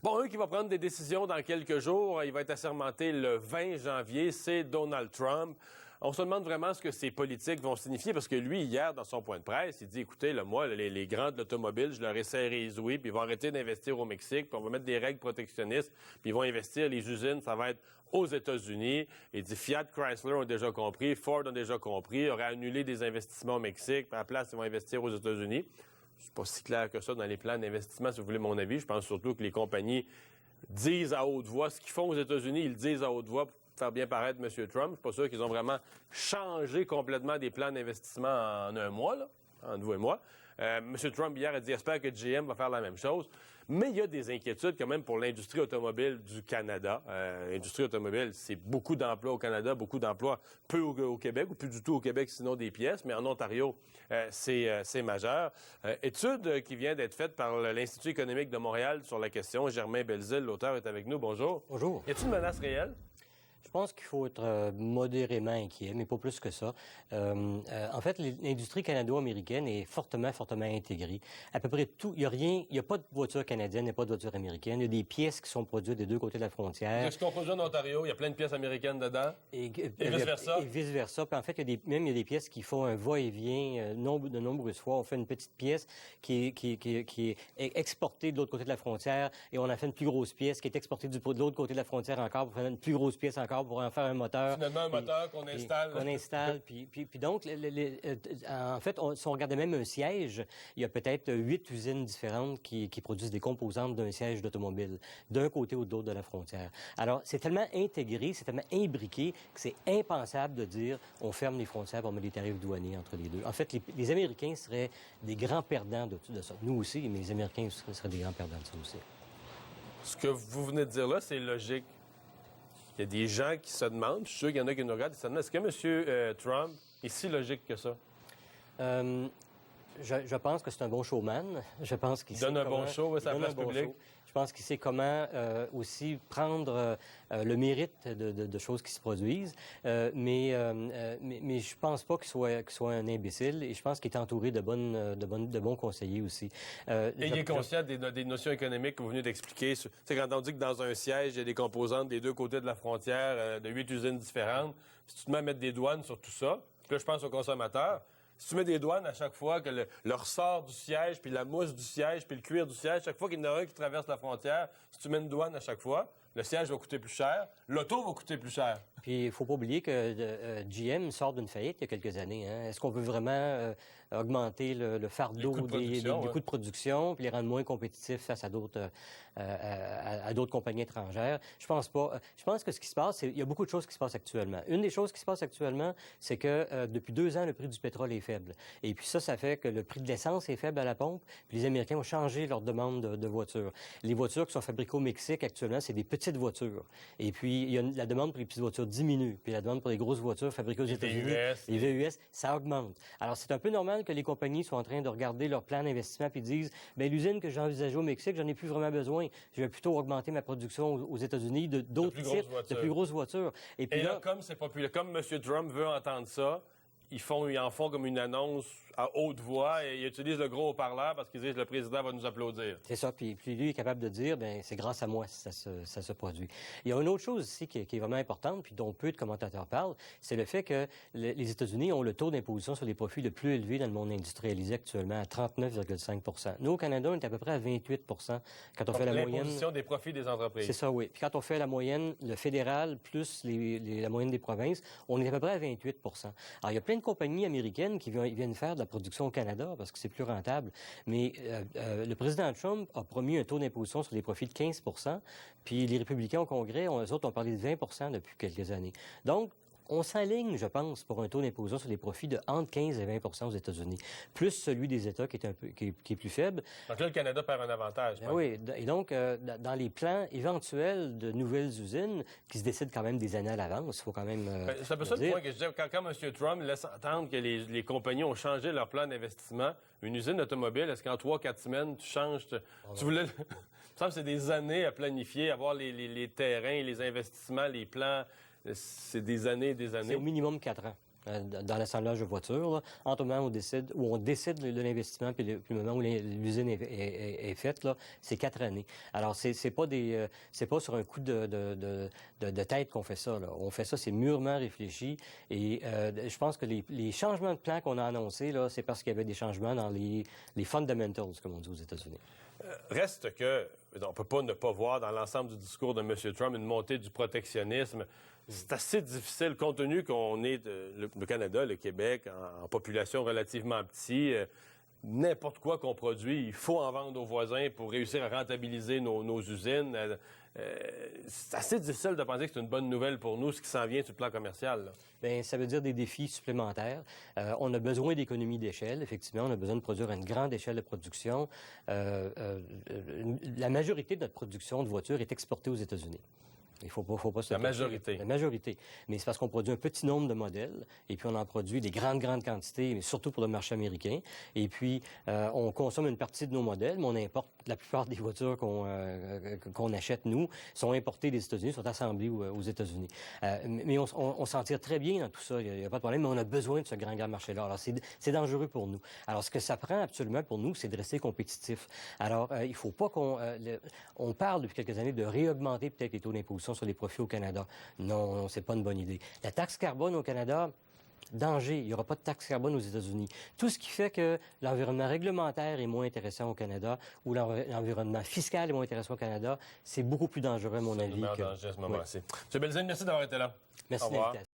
Bon, un qui va prendre des décisions dans quelques jours, il va être assermenté le 20 janvier, c'est Donald Trump. On se demande vraiment ce que ces politiques vont signifier, parce que lui, hier, dans son point de presse, il dit, écoutez, là, moi, les grands de l'automobile, je leur ai serré les ouïes, puis ils vont arrêter d'investir au Mexique, puis on va mettre des règles protectionnistes, puis ils vont investir, les usines, ça va être aux États-Unis. Il dit, Fiat, Chrysler ont déjà compris, Ford ont déjà compris, auraient annulé des investissements au Mexique, puis à la place, ils vont investir aux États-Unis. C'est pas si clair que ça dans les plans d'investissement, si vous voulez mon avis. Je pense surtout que les compagnies disent à haute voix ce qu'ils font aux États-Unis, ils le disent à haute voix pour faire bien paraître M. Trump. Je suis pas sûr qu'ils ont vraiment changé complètement des plans d'investissement en un mois, là, entre vous et moi. M. Trump, hier, a dit, j'espère que GM va faire la même chose. Mais il y a des inquiétudes quand même pour l'industrie automobile du Canada. L'industrie automobile, c'est beaucoup d'emplois au Canada, beaucoup d'emplois peu au Québec, ou plus du tout au Québec, sinon des pièces. Mais en Ontario, c'est majeur. Étude qui vient d'être faite par l'Institut économique de Montréal sur la question. Germain Belzile, l'auteur, est avec nous. Bonjour. Bonjour. Y a-t-il une menace réelle? Je pense qu'il faut être modérément inquiet, mais pas plus que ça. En fait, l'industrie canado-américaine est fortement intégrée. À peu près tout, il y a pas de voiture canadienne, il n'y a pas de voiture américaine. Il y a des pièces qui sont produites des deux côtés de la frontière. Ce qu'on produit en Ontario, il y a plein de pièces américaines dedans. Et vice-versa. Et vice-versa. Puis en fait, il y a des pièces qui font un va-et-vient de nombreuses fois. On fait une petite pièce qui est exportée de l'autre côté de la frontière, et on en fait une plus grosse pièce qui est exportée de l'autre côté de la frontière encore pour faire une plus grosse pièce encore pour en faire un moteur. Finalement, un moteur qu'on installe. Puis donc, en fait, si on regardait même un siège, il y a peut-être 8 usines différentes qui produisent des composantes d'un siège d'automobile, d'un côté ou de l'autre de la frontière. Alors, c'est tellement intégré, c'est tellement imbriqué que c'est impensable de dire on ferme les frontières pour mettre des tarifs douaniers entre les deux. En fait, les Américains seraient des grands perdants de ça. Nous aussi, mais les Américains seraient des grands perdants de ça aussi. Ce que vous venez de dire là, c'est logique. Il y a des gens qui se demandent, je suis sûr qu'il y en a qui nous regardent, qui se demandent, est-ce que M. Trump est si logique que ça? Je pense que c'est un bon showman. Je pense qu'il donne un bon show à sa place publique. Je pense qu'il sait comment aussi prendre le mérite de choses qui se produisent. Mais je pense pas qu'il soit un imbécile, et je pense qu'il est entouré de bons conseillers aussi. Et il est conscient des notions économiques que vous venez d'expliquer. C'est quand on dit que dans un siège, il y a des composantes des deux côtés de la frontière, de 8 usines différentes. Si tu te mets à mettre des douanes sur tout ça, puis là, je pense aux consommateurs. Si tu mets des douanes à chaque fois que le ressort du siège, puis la mousse du siège, puis le cuir du siège, chaque fois qu'il y en a un qui traverse la frontière, si tu mets une douane à chaque fois, le siège va coûter plus cher, l'auto va coûter plus cher. Puis il faut pas oublier que GM sort d'une faillite il y a quelques années. Hein. Est-ce qu'on veut vraiment augmenter le fardeau des coûts de production, puis les rendre moins compétitifs face à d'autres compagnies étrangères? Je pense pas. Je pense que ce qui se passe, il y a beaucoup de choses qui se passent actuellement. Une des choses qui se passe actuellement, c'est que depuis 2 ans, le prix du pétrole est faible. Et puis ça fait que le prix de l'essence est faible à la pompe, puis les Américains ont changé leur demande de voitures. Les voitures qui sont fabriquées au Mexique actuellement, c'est des petites voitures. Et puis, il y a la demande pour les petites voitures diminue. Puis la demande pour les grosses voitures fabriquées aux États-Unis, les VUS, ça augmente. Alors, c'est un peu normal que les compagnies soient en train de regarder leur plan d'investissement puis disent, ben l'usine que j'ai envisagée au Mexique, j'en ai plus vraiment besoin. Je vais plutôt augmenter ma production aux États-Unis d'autres types de plus grosses voitures. Et puis là, comme c'est populaire, comme M. Trump veut entendre ça, ils en font comme une annonce à haute voix, et ils utilisent le gros haut-parleur parce qu'ils disent le président va nous applaudir. C'est ça. Puis lui est capable de dire, ben c'est grâce à moi si ça se produit. Il y a une autre chose ici qui est vraiment importante, puis dont peu de commentateurs parlent, c'est le fait que les États-Unis ont le taux d'imposition sur les profits le plus élevé dans le monde industrialisé actuellement, à 39,5 %. Nous, au Canada, on est à peu près à 28 % quand on fait la moyenne. L'imposition des profits des entreprises. C'est ça, oui. Puis quand on fait la moyenne, le fédéral plus la moyenne des provinces, on est à peu près à 28 %. Alors, il y a plein de compagnies américaines qui viennent faire de la production au Canada parce que c'est plus rentable. Mais le président Trump a promis un taux d'imposition sur les profits de 15 %, puis les républicains au Congrès, eux autres, ont parlé de 20 % depuis quelques années. Donc, on s'aligne, je pense, pour un taux d'imposition sur les profits de entre 15 et 20 % aux États-Unis, plus celui des États qui est plus faible. Donc là, le Canada perd un avantage. Oui, et donc, dans les plans éventuels de nouvelles usines, qui se décident quand même des années à l'avance, il faut quand même c'est un peu ça le point que je disais. Quand M. Trump laisse entendre que les compagnies ont changé leur plan d'investissement, une usine automobile, est-ce qu'en 3-4 semaines, tu changes... Tu voulais... Il me semble que c'est des années à planifier, avoir les terrains, les investissements, les plans... C'est des années et des années. C'est au minimum 4 ans. dans l'assemblage de voitures, là, entre le moment où on décide de l'investissement puis le moment où l'usine est faite, là, c'est 4 années. Alors, c'est pas sur un coup de tête qu'on fait ça, là. On fait ça, c'est mûrement réfléchi. Et je pense que les changements de plan qu'on a annoncés, là, c'est parce qu'il y avait des changements dans les fundamentals, comme on dit aux États-Unis. Reste que, on ne peut pas ne pas voir dans l'ensemble du discours de M. Trump une montée du protectionnisme. C'est assez difficile, compte tenu qu'on est le Canada, le Québec, en population relativement petit. N'importe quoi qu'on produit, il faut en vendre aux voisins pour réussir à rentabiliser nos usines. C'est assez difficile de penser que c'est une bonne nouvelle pour nous, ce qui s'en vient sur le plan commercial. Bien, ça veut dire des défis supplémentaires. On a besoin d'économies d'échelle, effectivement. On a besoin de produire à une grande échelle de production. La majorité de notre production de voitures est exportée aux États-Unis. Il faut pas se La majorité. La majorité. Mais c'est parce qu'on produit un petit nombre de modèles, et puis on en produit des grandes quantités, mais surtout pour le marché américain. Et puis, on consomme une partie de nos modèles, mais on importe la plupart des voitures qu'on achète, nous, sont importées des États-Unis, sont assemblées aux États-Unis. Mais on s'en tire très bien dans tout ça, il n'y a pas de problème, mais on a besoin de ce grand marché-là. Alors, c'est dangereux pour nous. Alors, ce que ça prend absolument pour nous, c'est de rester compétitif. Alors, il ne faut pas on parle depuis quelques années de réaugmenter peut-être les taux d'imposition sur les profits au Canada. Non, c'est pas une bonne idée. La taxe carbone au Canada, danger, il n'y aura pas de taxe carbone aux États-Unis. Tout ce qui fait que l'environnement réglementaire est moins intéressant au Canada ou l'environnement fiscal est moins intéressant au Canada, c'est beaucoup plus dangereux, à mon avis. C'est danger à ce moment-ci. M. Belzile, merci d'avoir été là. Merci de l'invitation.